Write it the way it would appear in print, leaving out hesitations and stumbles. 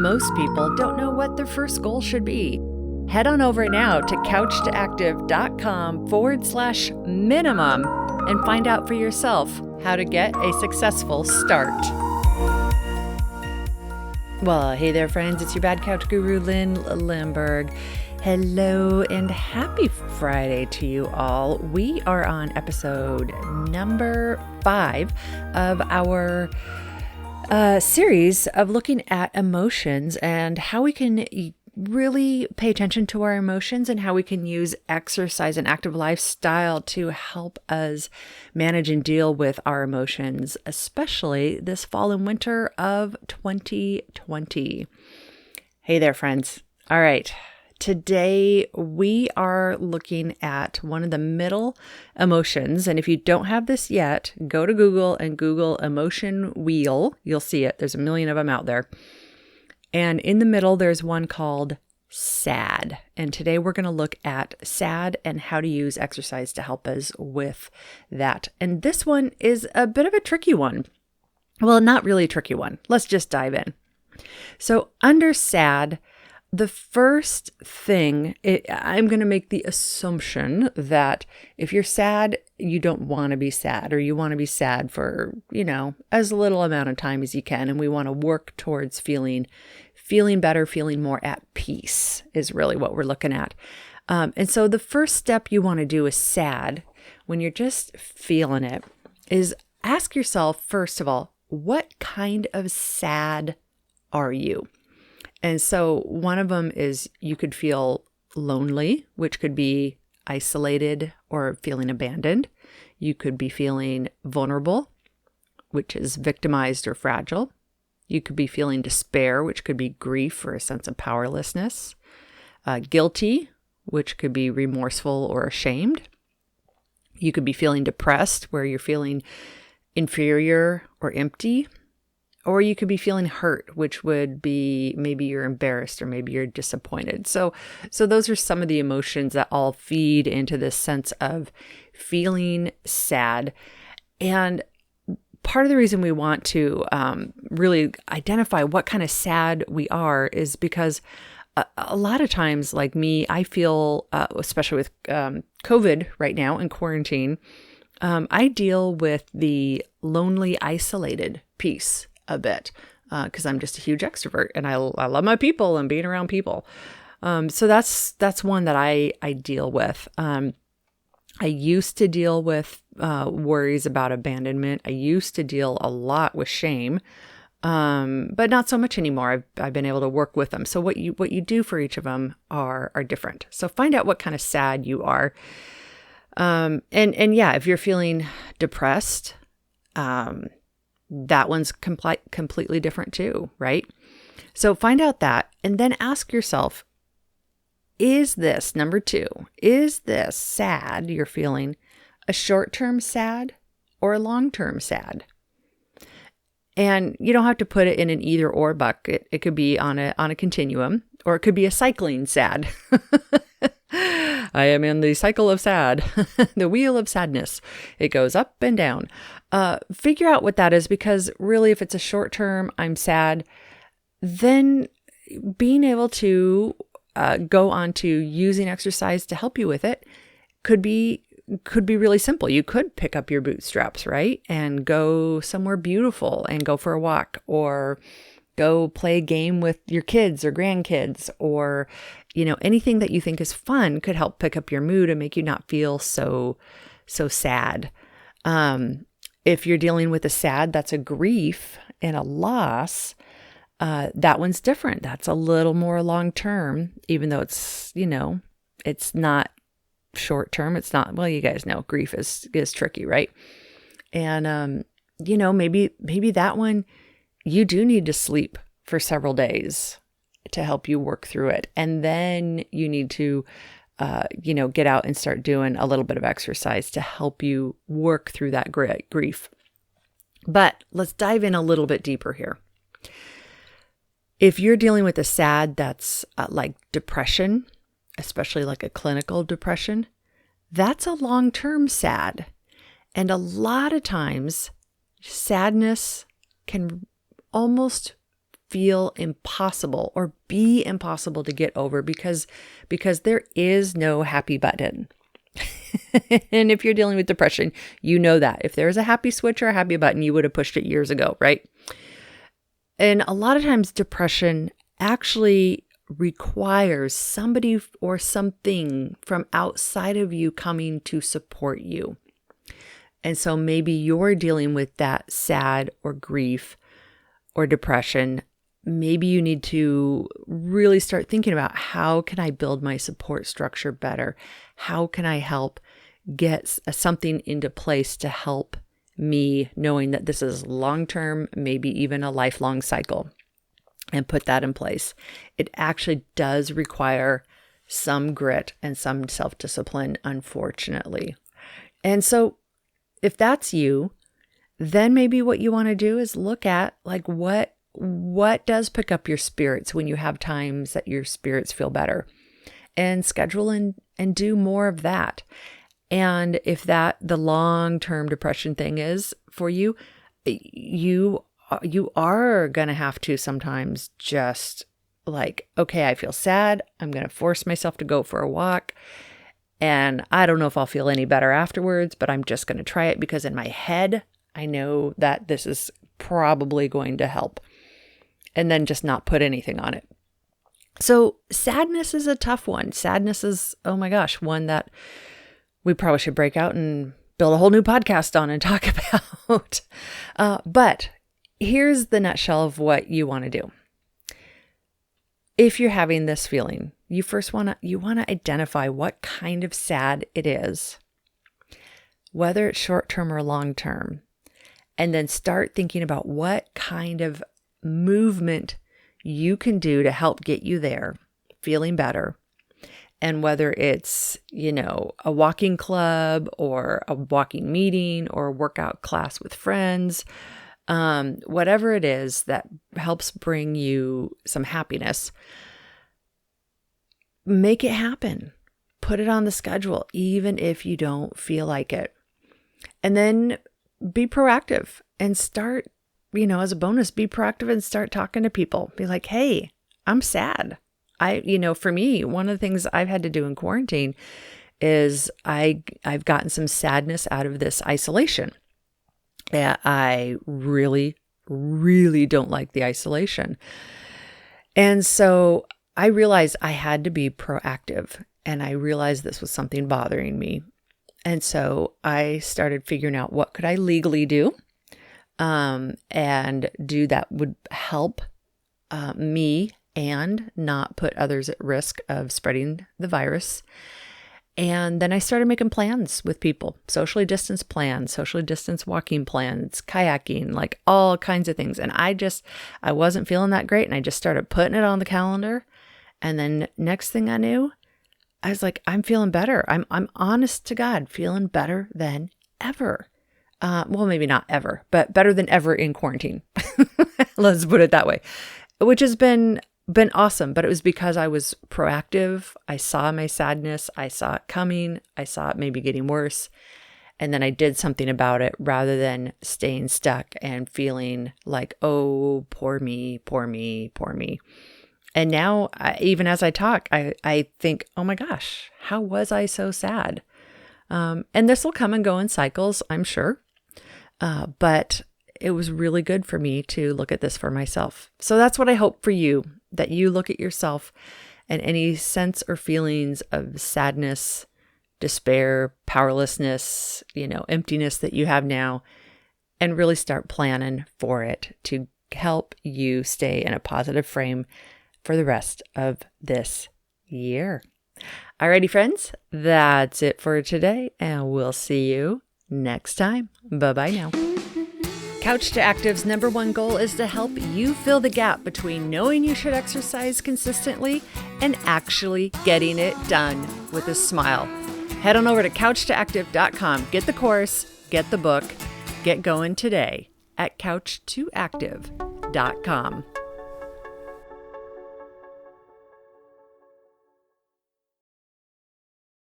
Most people don't know what their first goal should be. Head on over now to couchtoactive.com/minimum and find out for yourself how to get a successful start. Well, hey there, friends. It's your Bad Couch Guru, Lynn Lamberg. Hello and happy Friday to you all. We are on episode number 5 of our series of looking at emotions and how we can really pay attention to our emotions and how we can use exercise and active lifestyle to help us manage and deal with our emotions, especially this fall and winter of 2020. Hey there, friends. All right. Today, we are looking at one of the middle emotions. And if you don't have this yet, go to Google and Google emotion wheel. You'll see it. There's a million of them out there. And in the middle, there's one called sad. And today we're going to look at sad and how to use exercise to help us with that. And this one is a bit of a tricky one. Well, not really a tricky one. Let's just dive in. So under sad, the first thing, I'm going to make the assumption that if you're sad, you don't want to be sad, or you want to be sad for, as little amount of time as you can. And we want to work towards feeling better, feeling more at peace is really what we're looking at. And so the first step you want to do is sad, when you're just feeling it, is ask yourself, first of all, what kind of sad are you? And so one of them is you could feel lonely, which could be isolated or feeling abandoned. You could be feeling vulnerable, which is victimized or fragile. You could be feeling despair, which could be grief or a sense of powerlessness. Guilty, which could be remorseful or ashamed. You could be feeling depressed, where you're feeling inferior or empty. Or you could be feeling hurt, which would be maybe you're embarrassed or maybe you're disappointed. So those are some of the emotions that all feed into this sense of feeling sad. And part of the reason we want to really identify what kind of sad we are is because a lot of times, like me, I feel, especially with COVID right now in quarantine, I deal with the lonely, isolated piece a bit because I'm just a huge extrovert and I love my people and being around people. So that's one that I deal with. I used to deal with worries about abandonment. I used to deal a lot with shame, but not so much anymore. I've been able to work with them. So what you do for each of them are different. So find out what kind of sad you are. And yeah, if you're feeling depressed, that one's completely different too, right? So find out that, and then ask yourself, number 2, is this sad you're feeling a short-term sad or a long-term sad? And you don't have to put it in an either or bucket. It could be on a continuum, or it could be a cycling sad. I am in the cycle of sad, the wheel of sadness. It goes up and down. Figure out what that is, because really, if it's a short term, I'm sad, then being able to go on to using exercise to help you with it could be really simple. You could pick up your bootstraps, right? And go somewhere beautiful and go for a walk, or go play a game with your kids or grandkids, or, anything that you think is fun could help pick up your mood and make you not feel so sad. If you're dealing with a sad, that's a grief and a loss, that one's different. That's a little more long-term, even though it's, it's not short-term. It's not, well, you guys know grief is tricky, right? And, maybe that one, you do need to sleep for several days to help you work through it. And then you need to, get out and start doing a little bit of exercise to help you work through that grief. But let's dive in a little bit deeper here. If you're dealing with a sad that's like depression, especially like a clinical depression, that's a long-term sad. And a lot of times, sadness can almost feel impossible or be impossible to get over because there is no happy button. And if you're dealing with depression, you know that. If there's a happy switch or a happy button, you would have pushed it years ago, right? And a lot of times depression actually requires somebody or something from outside of you coming to support you. And so maybe you're dealing with that sad or grief or depression. Maybe you need to really start thinking about, how can I build my support structure better? How can I help get something into place to help me, knowing that this is long-term, maybe even a lifelong cycle, and put that in place. It actually does require some grit and some self-discipline, unfortunately. And so if that's you, then maybe what you want to do is look at like what does pick up your spirits when you have times that your spirits feel better, and schedule and do more of that. And if that the long-term depression thing is for you, you are going to have to sometimes just like, okay, I feel sad. I'm going to force myself to go for a walk. And I don't know if I'll feel any better afterwards, but I'm just going to try it because in my head, I know that this is probably going to help. And then just not put anything on it. So sadness is a tough one. Sadness is, oh my gosh, one that we probably should break out and build a whole new podcast on and talk about. But here's the nutshell of what you want to do. If you're having this feeling, you first want to identify what kind of sad it is, whether it's short-term or long-term, and then start thinking about what kind of movement you can do to help get you there, feeling better. And whether it's, a walking club or a walking meeting or a workout class with friends, whatever it is that helps bring you some happiness, make it happen. Put it on the schedule, even if you don't feel like it. And then be proactive and start, as a bonus, be proactive and start talking to people. Be like, hey, I'm sad. For me, one of the things I've had to do in quarantine is I've gotten some sadness out of this isolation. I really, really don't like the isolation. And so I realized I had to be proactive, and I realized this was something bothering me. And so I started figuring out what could I legally do, and do that would help me and not put others at risk of spreading the virus. And then I started making plans with people, socially distanced plans, socially distanced walking plans, kayaking, like all kinds of things. And I wasn't feeling that great. And I just started putting it on the calendar. And then next thing I knew, I was like, I'm feeling better. I'm honest to God, feeling better than ever. Well, maybe not ever, but better than ever in quarantine. Let's put it that way, which has been awesome. But it was because I was proactive. I saw my sadness. I saw it coming. I saw it maybe getting worse. And then I did something about it rather than staying stuck and feeling like, oh, poor me, poor me, poor me. And now, even as I talk, I think, oh my gosh, how was I so sad? And this will come and go in cycles, I'm sure. But it was really good for me to look at this for myself. So that's what I hope for you, that you look at yourself and any sense or feelings of sadness, despair, powerlessness, emptiness that you have now, and really start planning for it to help you stay in a positive frame for the rest of this year. Alrighty, friends, that's it for today, and we'll see you next time. Bye-bye now. Couch to Active's #1 goal is to help you fill the gap between knowing you should exercise consistently and actually getting it done with a smile. Head on over to couchtoactive.com. Get the course, get the book, get going today at couchtoactive.com.